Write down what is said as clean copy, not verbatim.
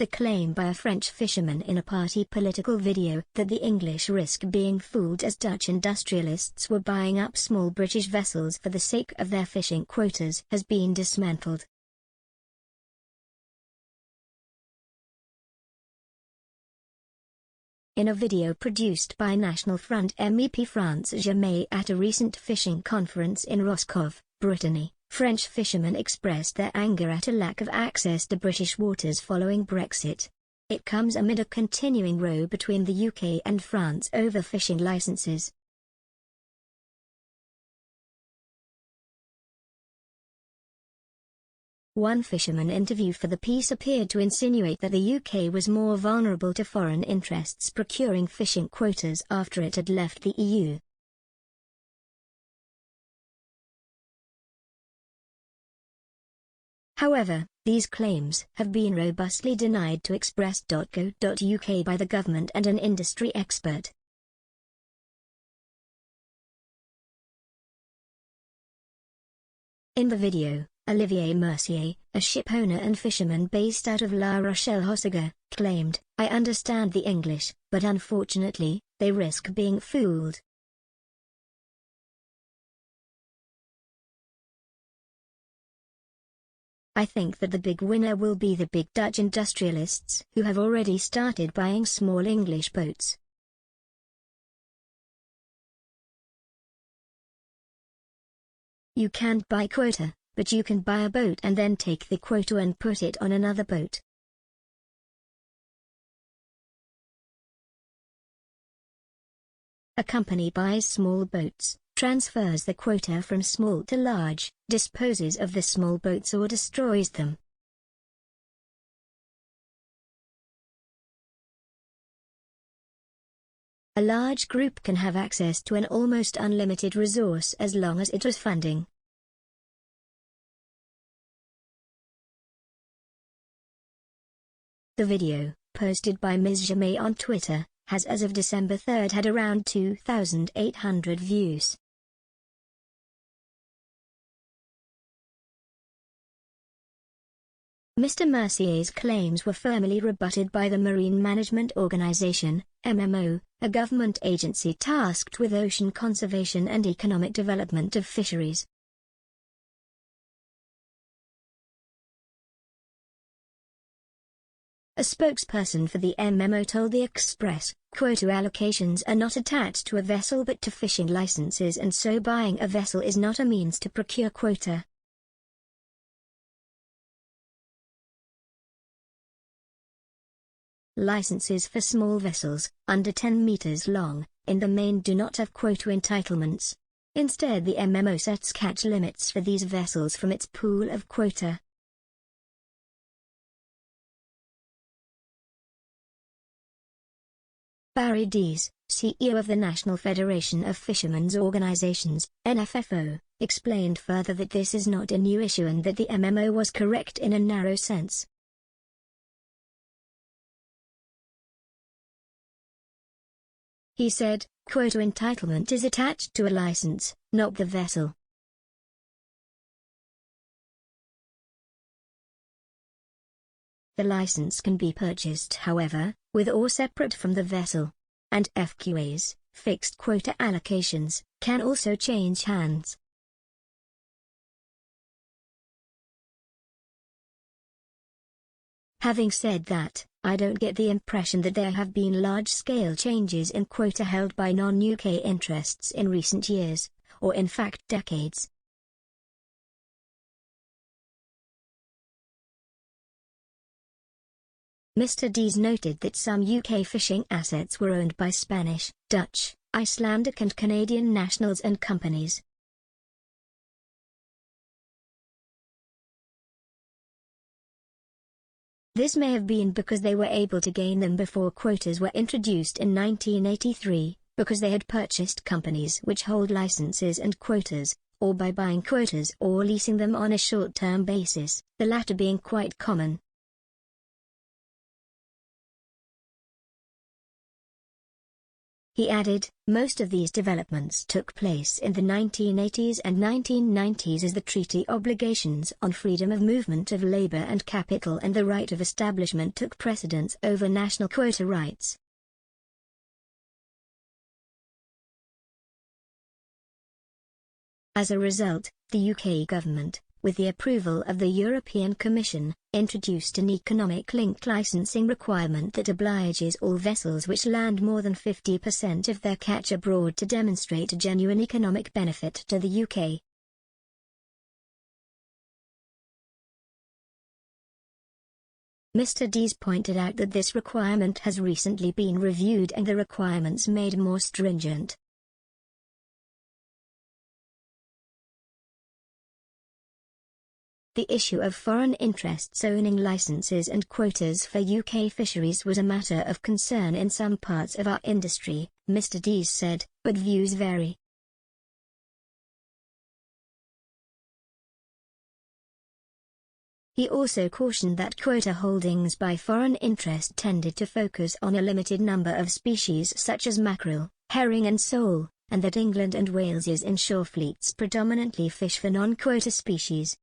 The claim by a French fisherman in a party political video that the English risk being fooled as Dutch industrialists were buying up small British vessels for the sake of their fishing quotas has been dismantled. In a video produced by National Front MEP France Jamais at a recent fishing conference in Roscoff, Brittany, French fishermen expressed their anger at a lack of access to British waters following Brexit. It comes amid a continuing row between the UK and France over fishing licenses. One fisherman interview for the piece appeared to insinuate that the UK was more vulnerable to foreign interests procuring fishing quotas after it had left the EU. However, these claims have been robustly denied to express.co.uk by the government and an industry expert. In the video, Olivier Mercier, a shipowner and fisherman based out of La Rochelle-Hossegor, claimed, "I understand the English, but unfortunately, they risk being fooled." I think that the big winner will be the big Dutch industrialists who have already started buying small English boats. You can't buy quota, but you can buy a boat and then take the quota and put it on another boat. A company buys small boats, transfers the quota from small to large, disposes of the small boats or destroys them. A large group can have access to an almost unlimited resource as long as it has funding. The video, posted by Ms. Jamais on Twitter, has as of December 3 had around 2,800 views. Mr. Mercier's claims were firmly rebutted by the Marine Management Organization, MMO, a government agency tasked with ocean conservation and economic development of fisheries. A spokesperson for the MMO told the Express, quota allocations are not attached to a vessel but to fishing licenses, and so buying a vessel is not a means to procure quota. Licenses for small vessels, under 10 meters long, in the main do not have quota entitlements. Instead, the MMO sets catch limits for these vessels from its pool of quota. Barry Dees, CEO of the National Federation of Fishermen's Organizations, NFFO, explained further that this is not a new issue and that the MMO was correct in a narrow sense. He said, "Quota entitlement is attached to a license, not the vessel." The license can be purchased, however, with or separate from the vessel. And FQAs, fixed quota allocations, can also change hands. Having said that, I don't get the impression that there have been large-scale changes in quota held by non-UK interests in recent years, or in fact decades. Mr. Dees noted that some UK fishing assets were owned by Spanish, Dutch, Icelandic and Canadian nationals and companies. This may have been because they were able to gain them before quotas were introduced in 1983, because they had purchased companies which hold licenses and quotas, or by buying quotas or leasing them on a short-term basis, the latter being quite common. He added, most of these developments took place in the 1980s and 1990s as the treaty obligations on freedom of movement of labor and capital and the right of establishment took precedence over national quota rights. As a result, the UK government, with the approval of the European Commission, introduced an economic-linked licensing requirement that obliges all vessels which land more than 50% of their catch abroad to demonstrate a genuine economic benefit to the UK. Mr. Dees pointed out that this requirement has recently been reviewed and the requirements made more stringent. The issue of foreign interests owning licenses and quotas for UK fisheries was a matter of concern in some parts of our industry, Mr. Dees said, but views vary. He also cautioned that quota holdings by foreign interest tended to focus on a limited number of species such as mackerel, herring and sole, and that England and Wales's inshore fleets predominantly fish for non-quota species.